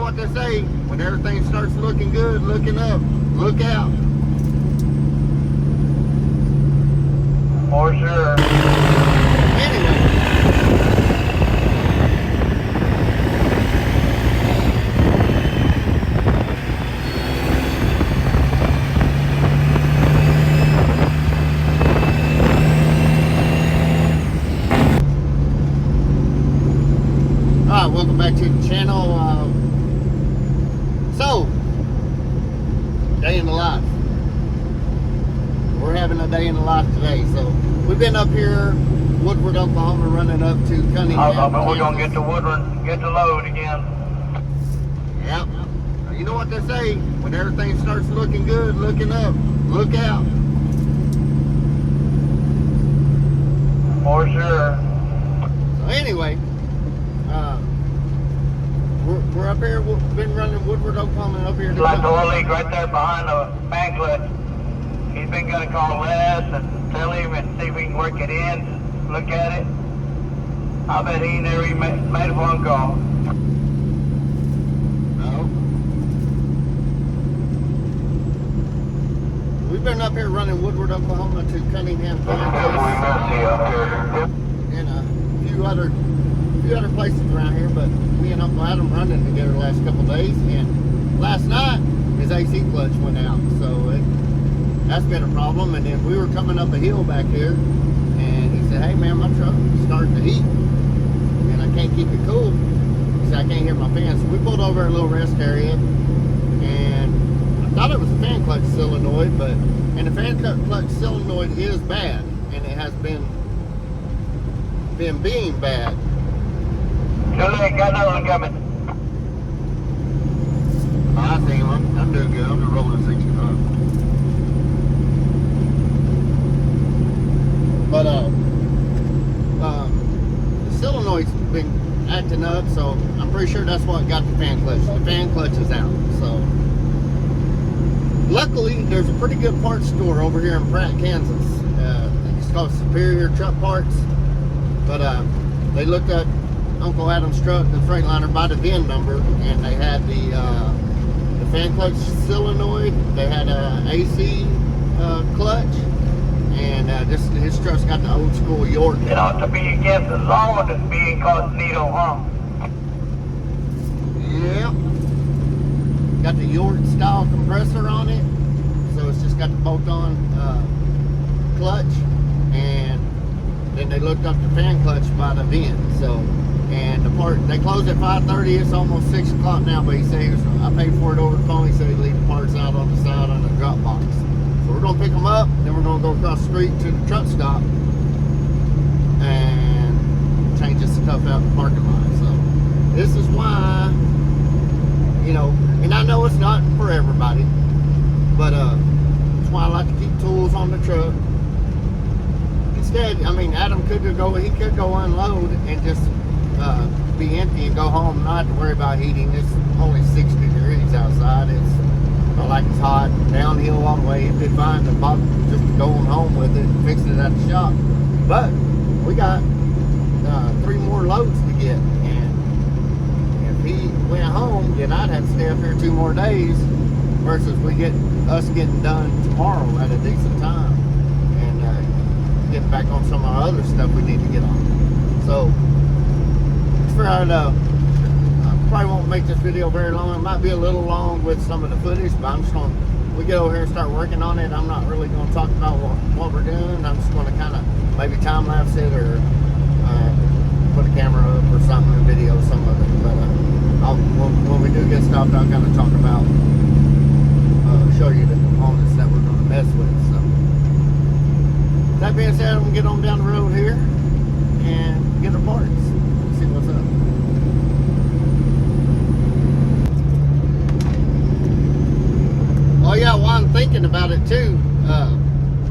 know what they say, when everything starts looking good, looking up, look out. For sure. Anyway. Alright, welcome back to the channel. So, day in the life. We're having a day in the life today. So, we've been up here, Woodward, Oklahoma, running up to Cunningham. But we're going to get to Woodward, get the load again. Yep. You know what they say, when everything starts looking good, looking up, look out. For sure. So anyway, we're up here, we've been running Woodward, Oklahoma, up here. It's like the oil leak right there behind the fan clutch. He's been going to call Les and tell him and see if we can work it in, look at it. I bet he never even made a phone call. No. We've been up here running Woodward, Oklahoma to Cunningham, and a few other places around here, but me and Uncle Adam running together the last couple of days, and last night his AC clutch went out, so that's been a problem. And then we were coming up a hill back here, and he said, hey man, my truck is starting to heat and I can't keep it cool. He said, I can't hear my fan. So we pulled over a little rest area, and I thought it was a fan clutch solenoid, and the fan clutch solenoid is bad, and it has been being bad. Got another one coming. I see him. I'm doing good. I'm just rolling 65. But the solenoid's been acting up, so I'm pretty sure that's what got the fan clutch. The fan clutch is out. So luckily, there's a pretty good parts store over here in Pratt, Kansas. It's called Superior Truck Parts. But they looked at Uncle Adam's truck, the Freightliner, by the VIN number, and they had the fan clutch solenoid, they had a AC clutch, and his truck's got the old school York. It ought to be against the law that's being incognito, huh? Yep. Got the York style compressor on it, so it's just got the bolt-on clutch, and then they looked up the fan clutch by the VIN. So, and the part, they closed at 5:30. It's almost 6 o'clock now, but he said, I paid for it over the phone. He said he'd leave the parts out on the side on the drop box. So we're gonna pick them up, then we're gonna go across the street to the truck stop and change this stuff out in the parking lot. So this is why, you know, and I know it's not for everybody, but that's why I like to keep tools on the truck. Instead, I mean, Adam could go unload and just be empty and go home, not have to worry about heating. It's only 60 degrees outside. It's not like it's hot. Downhill all the way. It'd be fine to just go on home with it and fix it at the shop. But we got 3 more loads to get, and if he went home, then I'd have to stay up here 2 more days versus us getting done tomorrow at a decent time and get back on some of our other stuff we need to get on. So I probably won't make this video very long. It might be a little long with some of the footage, but I'm just going to, we get over here and start working on it. I'm not really going to talk about what we're doing. I'm just going to kind of maybe time lapse it or put a camera up or something and video some of it. But when we do get stopped, I'll kind of talk about, show you the components that we're going to mess with. So that being said, I'm going to get on down the road here and get the parts. See what's up. Oh yeah, while I'm thinking about it too, I'm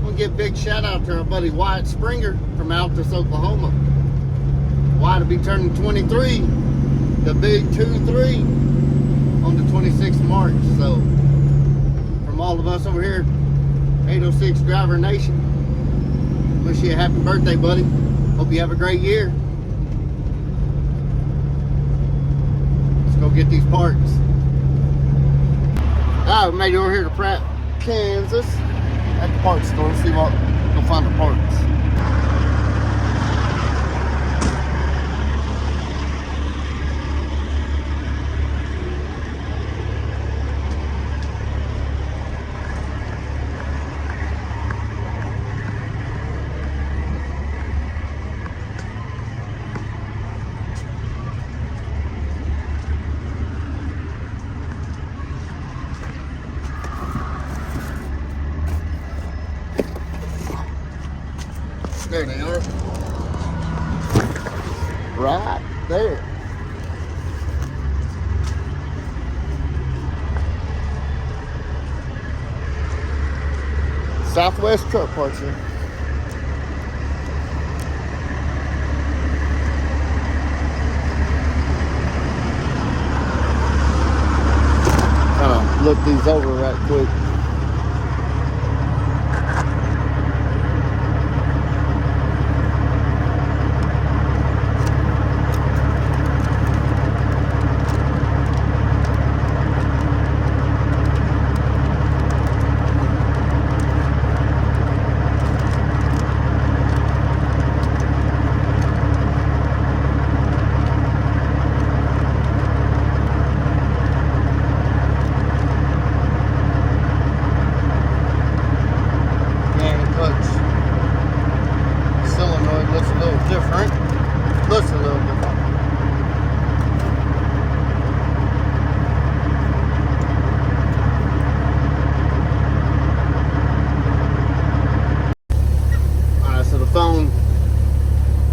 gonna give a big shout out to our buddy Wyatt Springer from Altus, Oklahoma. Wyatt will be turning 23, the big 2-3 on the 26th of March. So from all of us over here, 806 Driver Nation, wish you a happy birthday, buddy. Hope you have a great year. Let's go go get these parts. I made it over here to Pratt, Kansas, at the parts store. See what, go find the parts. There they are. Right there. Southwest truck parts here. Kind of look these over right quick.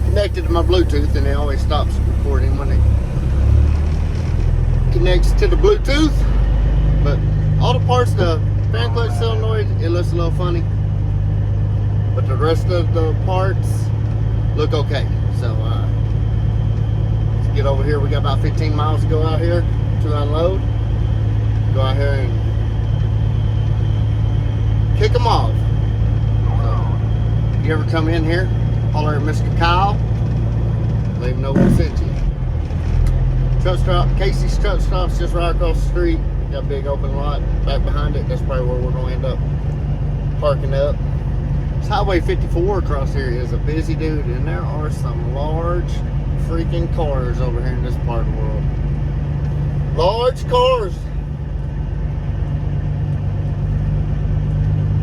Connected to my Bluetooth, and it always stops recording when it connects to the Bluetooth. But all the parts, the fan clutch solenoid, it looks a little funny, but the rest of the parts look okay. So let's get over here. We got about 15 miles to go out here to unload. Go out here and kick them off. So, you ever come in here, holler at Mr. Kyle, let him know we sent you. Truck stop, Casey's truck stop's just right across the street. Got a big open lot back behind it. That's probably where we're going to end up parking up. It's Highway 54 across here is a busy dude, and there are some large freaking cars over here in this part of the world. Large cars.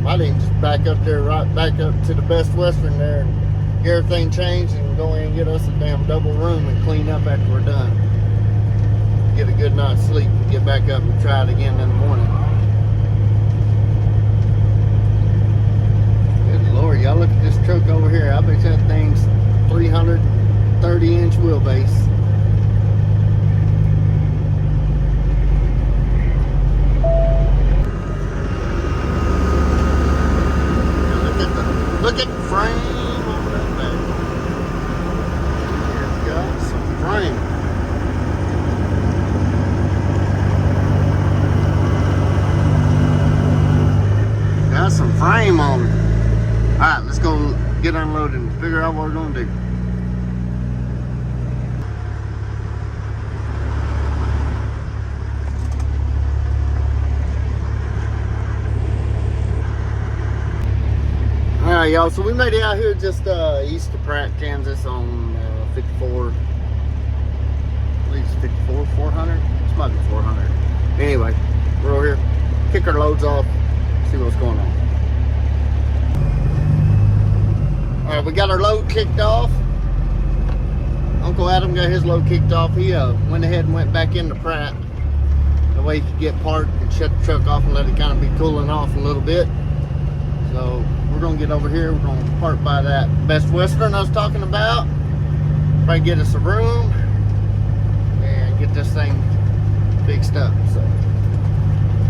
Might even just back up there, right back up to the Best Western there, and get everything changed and go in and get us a damn double room and clean up after we're done. Get a good night's sleep and get back up and try it again in the morning. Good Lord, y'all look at this truck over here. I bet that thing's 330-inch wheelbase. Look at the frame over that back. It's got some frame. Got some frame on it. Alright, let's go get unloaded and figure out what we're going to do. Alright, y'all, so we made it out here just east of Pratt, Kansas on 54, I believe it's 54, 400? This might be 400. Anyway, we're over here, kick our loads off, see what's going on. Alright, we got our load kicked off. Uncle Adam got his load kicked off. He went ahead and went back into Pratt. That way he could get parked and shut the truck off and let it kind of be cooling off a little bit. So we're gonna get over here. We're gonna park by that Best Western I was talking about. Probably get us a room and get this thing fixed up. So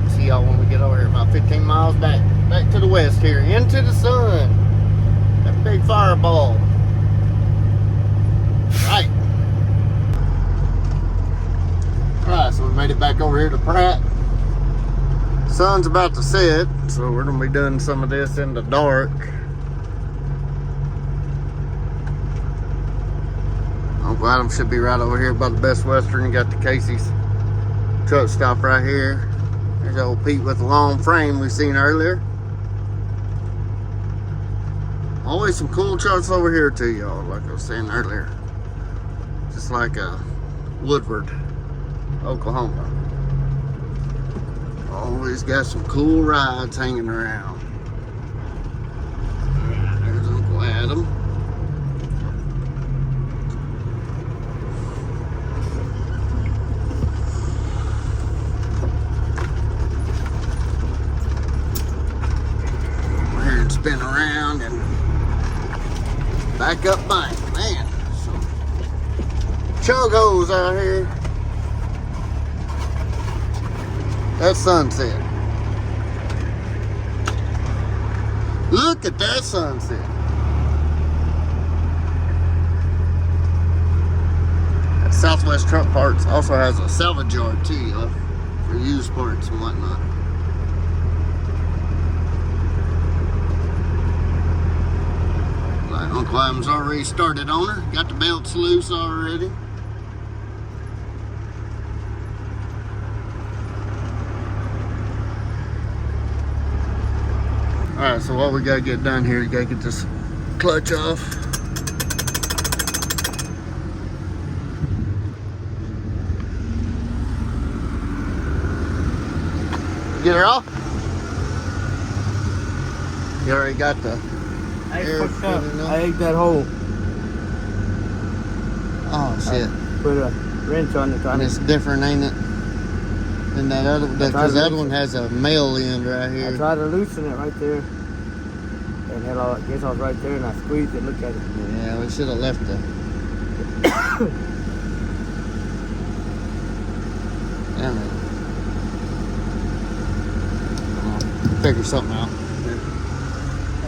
see y'all when we get over here. About 15 miles back to the west here, into the sun. That big fireball. Right. Alright, so we made it back over here to Pratt. Sun's about to set, so we're gonna be doing some of this in the dark. Uncle Adam should be right over here by the Best Western. You got the Casey's Truck stop right here. There's old Pete with the long frame we seen earlier. Always some cool trucks over here too, y'all, like I was saying earlier. Just like Woodward, Oklahoma. Always got some cool rides hanging around. There's Uncle Adam. We're here and spin around and back up bank. Man, some chugos out here. That sunset. Look at that sunset. That Southwest Truck Parts also has a salvage yard too, y'all, for used parts and whatnot. Like Uncle Adam's already started on her. Got the belts loose already. Alright, so what we gotta get done here, you gotta get this clutch off. Get her off? You already got the air filling up? I ate that hole. Oh shit. Put a wrench on it. And it's different, ain't it? Than that other, because that one has a male end right here. I tried to loosen it right there. And hell, I guess I was right there and I squeezed it. Look at it. Yeah, we should have left it. Damn it. I'll figure something out.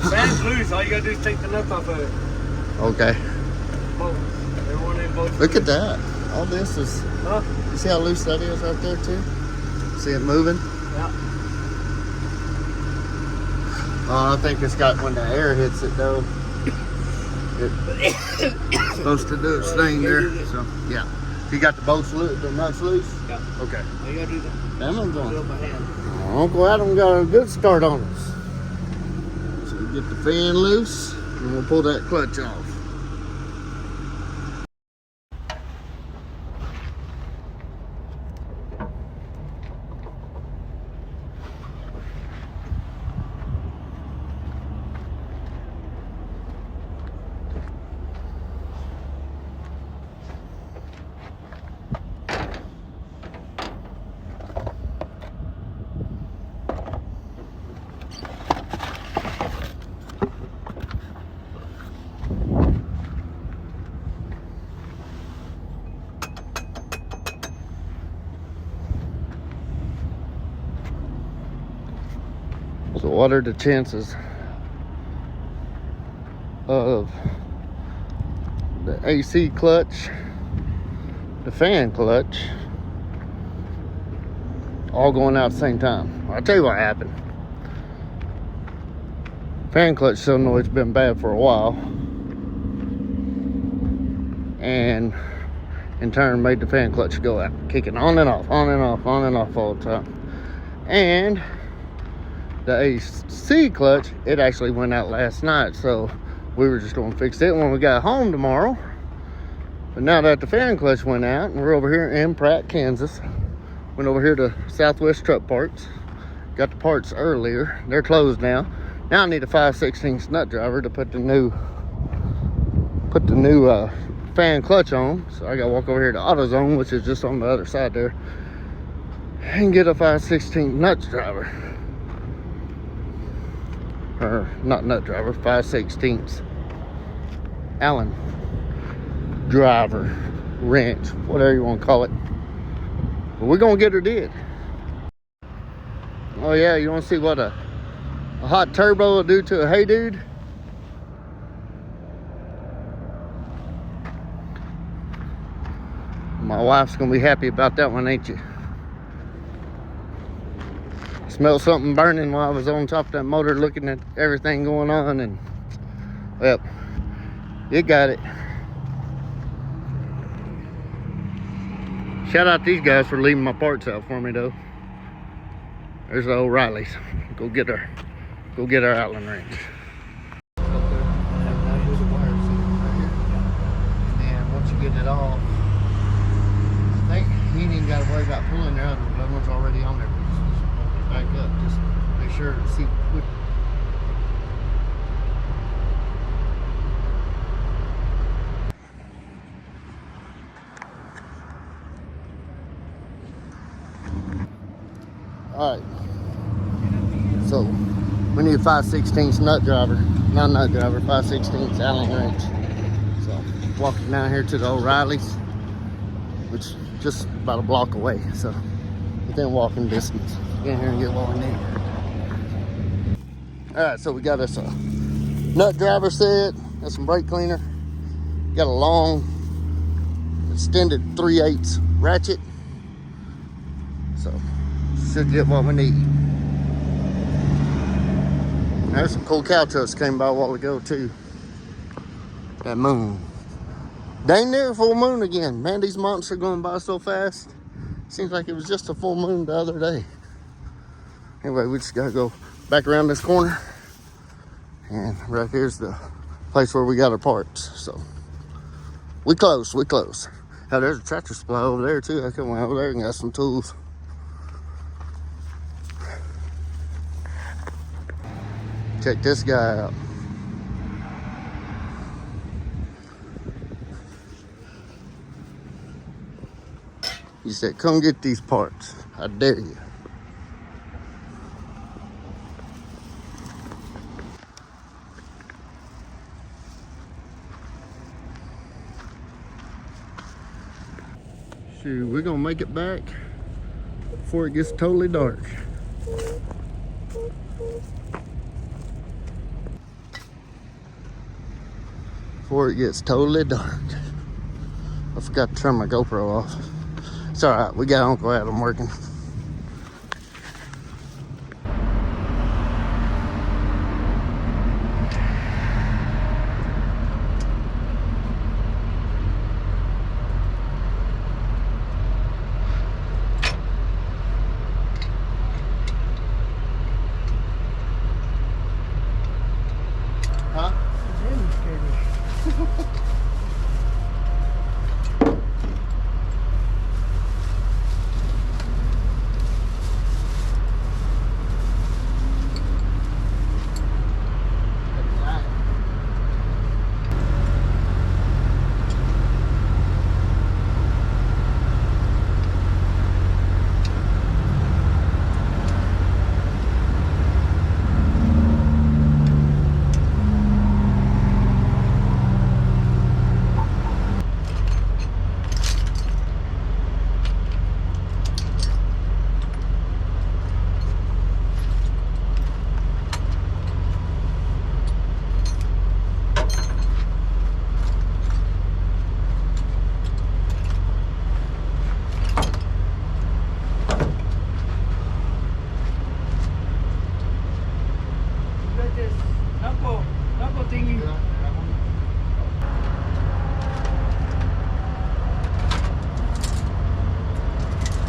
The fan's loose. All you gotta do is take the nuts off of it. Okay. Both. Everyone in both. Look at that. All this is. Huh? You see how loose that is right there too? See it moving? Yeah. Oh, I think it's got when the air hits it though. It's supposed to do its thing there. So yeah. You got the bolts loose, the nuts loose? Yeah. Okay. All you gotta do is Damn, I'm do it going. by hand. Uncle Adam got a good start on us. So we get the fan loose and we'll pull that clutch off. So what are the chances of the AC clutch, the fan clutch, all going out at the same time? I'll tell you what happened. Fan clutch solenoid's been bad for a while, and in turn made the fan clutch go out, kicking on and off, on and off, on and off all the time. And the AC clutch, it actually went out last night, so we were just going to fix it when we got home tomorrow. But now that the fan clutch went out, and we're over here in Pratt, Kansas, went over here to Southwest Truck Parts, got the parts earlier. They're closed now. Now I need a 5/16 nut driver to put the new fan clutch on. So I got to walk over here to AutoZone, which is just on the other side there, and get a 5/16 nut driver. Or not nut driver, 5/16 Allen driver, wrench, whatever you want to call it. But we're gonna get her did. Oh yeah, you want to see what a hot turbo will do to a hey dude? My wife's gonna be happy about that one, ain't you? Smelled something burning while I was on top of that motor looking at everything going on, and well, it got it. Shout out these guys for leaving my parts out for me though. There's the old Riley's. Go get our Outland wrench. Up there, here's the wire sitting right here. And then once you get it off, I think you ain't even got to worry about pulling the other one's already on there. Just back up. Just make sure to see which. Alright, so we need a 5/16 nut driver, not nut driver, 5/16 Allen wrench. So walking down here to the O'Reilly's, which is just about a block away, so within walking distance. Get in here and get what we need. Alright, so we got us a nut driver set, got some brake cleaner, got a long extended 3/8 ratchet. So should get what we need. There's some cool cow trucks came by a while ago too. That moon. Dang near full moon again. Man, these months are going by so fast. Seems like it was just a full moon the other day. Anyway, we just gotta go back around this corner. And right here's the place where we got our parts. So we close. Oh, there's a tractor supply over there too. I come over there and got some tools. Check this guy out. He said, come get these parts. I dare you. Shoot, we're gonna make it back before it gets totally dark. Before it gets totally dark. I forgot to turn my GoPro off. It's all right, we got Uncle Adam working. Huh?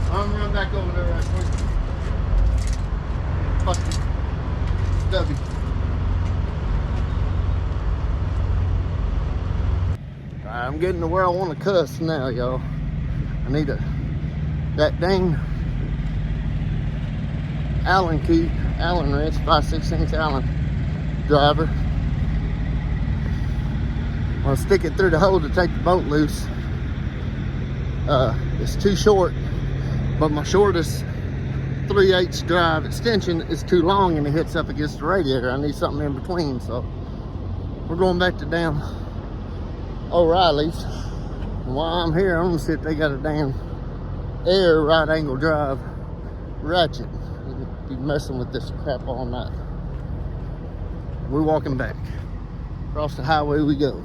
I'm running back over there right quick. Fucking stubby. Alright, I'm getting to where I want to cuss now, y'all. I need that dang Allen key, Allen wrench, 5/16 Allen driver. I'm gonna stick it through the hole to take the bolt loose. It's too short, but my shortest 3/8 drive extension is too long and it hits up against the radiator. I need something in between, so we're going back to damn O'Reilly's. And while I'm here, I'm gonna see if they got a damn air right angle drive ratchet. Be messing with this crap all night. We're walking back. Across the highway we go.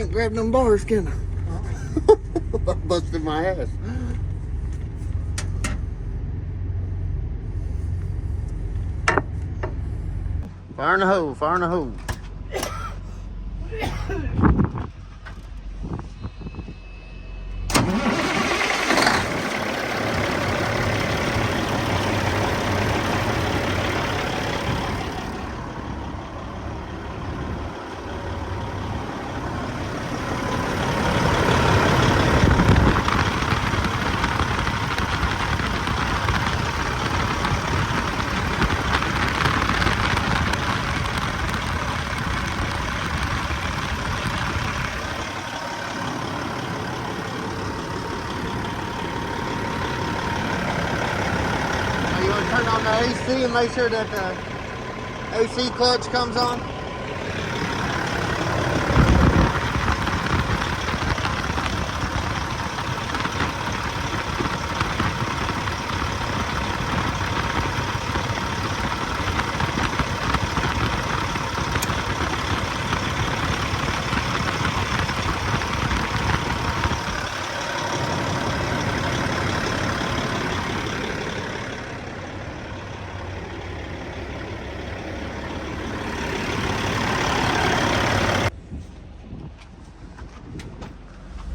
can't grab them bars, can I? I busted my ass. Fire in the hole, fire in the hole. Turn on the AC and make sure that the AC clutch comes on.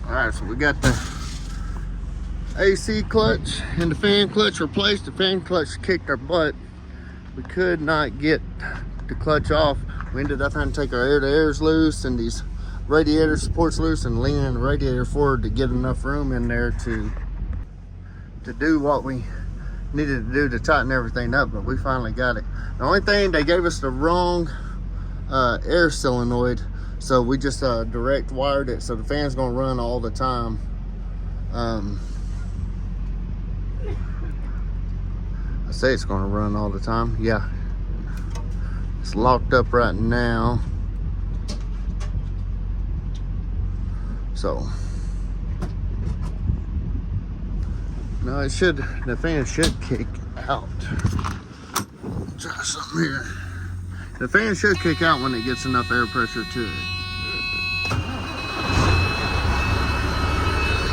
Alright, so we got the AC clutch and the fan clutch replaced. The fan clutch kicked our butt. We could not get the clutch off. We ended up having to take our air-to-airs loose and these radiator supports loose and leaning the radiator forward to get enough room in there to do what we needed to do to tighten everything up, but we finally got it. The only thing, they gave us the wrong air solenoid. So we just direct wired it, so the fan's gonna run all the time. I say it's gonna run all the time. Yeah, it's locked up right now. So no, it should. The fan should kick out. Try something here. The fan should kick out when it gets enough air pressure to it.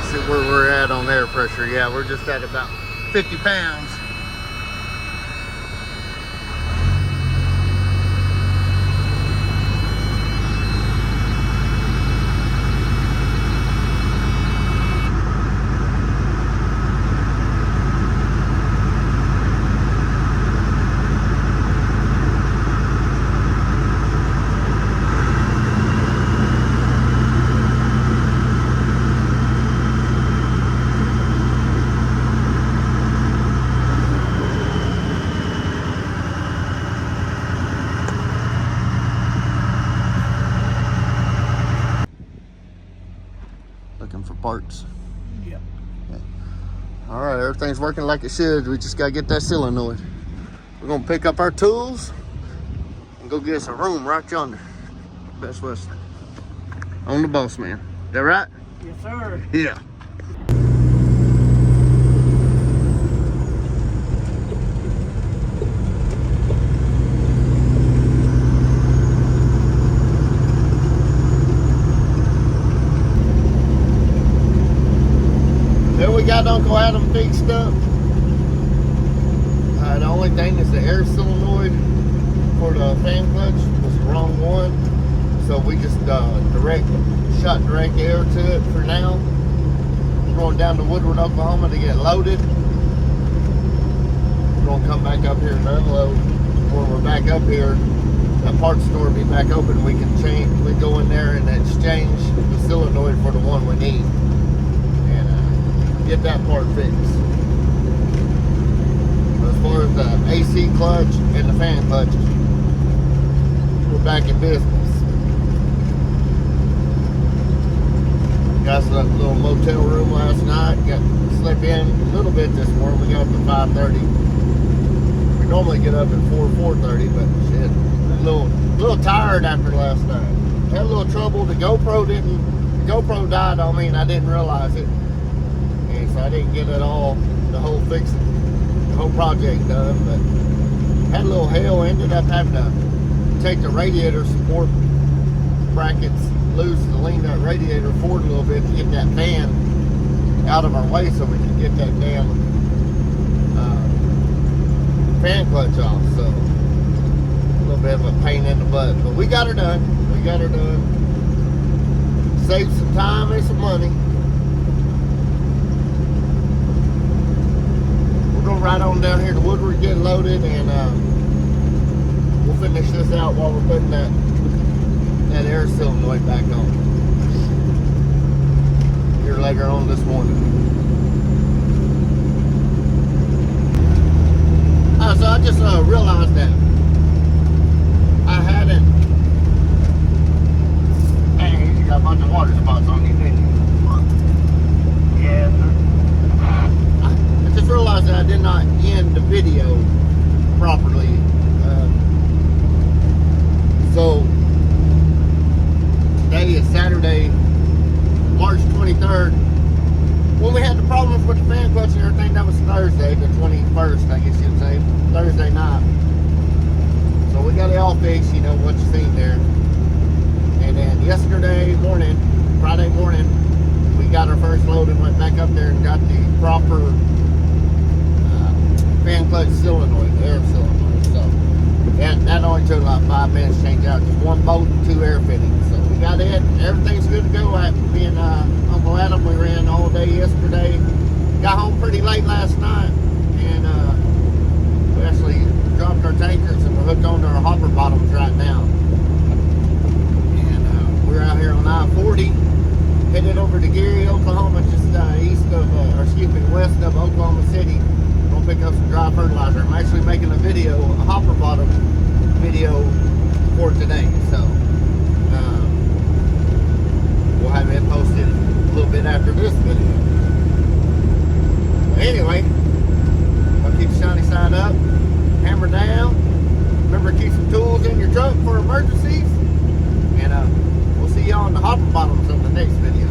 See where we're at on air pressure. Yeah, we're just at about 50 pounds. Looking for parts. Yep. Okay. All right, everything's working like it should. We just gotta get that solenoid. We're gonna pick up our tools and go get us a room right yonder. Best Western. On the Boss Man. That right? Yes, sir. Yeah. There we got Uncle Adam fixed up. The only thing is the air solenoid for the fan clutch was the wrong one. So we just shot direct air to it for now. We're going down to Woodward, Oklahoma to get loaded. We're going to come back up here and unload. When we're back up here, the parts store will be back open. We can change. We go in there and exchange the solenoid for the one we need. Get that part fixed. As far as the AC clutch and the fan clutch, we're back in business. Got us a little motel room last night. Got to sleep in a little bit this morning. We got up at 5:30. We normally get up at 4:30, but shit, a little tired after last night. Had a little trouble. The GoPro died on me, and I didn't realize it. So I didn't get it all, the whole project done, but had a little hail. Ended up having to take the radiator support brackets loose to lean that radiator forward a little bit to get that fan out of our way so we can get that damn fan clutch off. So a little bit of a pain in the butt, but we got her done. We got her done. Saved some time and some money. We're gonna ride on down here to Woodward, get loaded, and we'll finish this out while we're putting that air solenoid back on here later on this morning. So I just realized that I hadn't. Hey, you got a bunch of water spots on you, didn't you? Yes, sir. I just realized that I did not end the video properly. So today is Saturday, March 23rd. When we had the problems with the fan clutch and everything, that was Thursday, the 21st, I guess you'd say, Thursday night. So we got it all fixed, you know, what you seen there. And then yesterday morning, Friday morning, we got our first load and went back up there and got the proper fan clutch solenoid, the air solenoid. So that only took like 5 minutes to change out, just one bolt and 2 air fittings. So we got it, everything's good to go. Me and Uncle Adam, we ran all day yesterday. Got home pretty late last night, and we actually dropped our tankers and we're hooked onto our hopper bottoms right now. And we're out here on I-40, headed over to Gary, Oklahoma, just west of Oklahoma City. We're gonna pick up some dry fertilizer. I'm actually making a hopper bottom video for today, so we'll have it posted a little bit after this video. But anyway, I'll keep the shiny side up, hammer down. Remember to keep some tools in your truck for emergencies. And we'll see you on the hopper bottoms on the next video.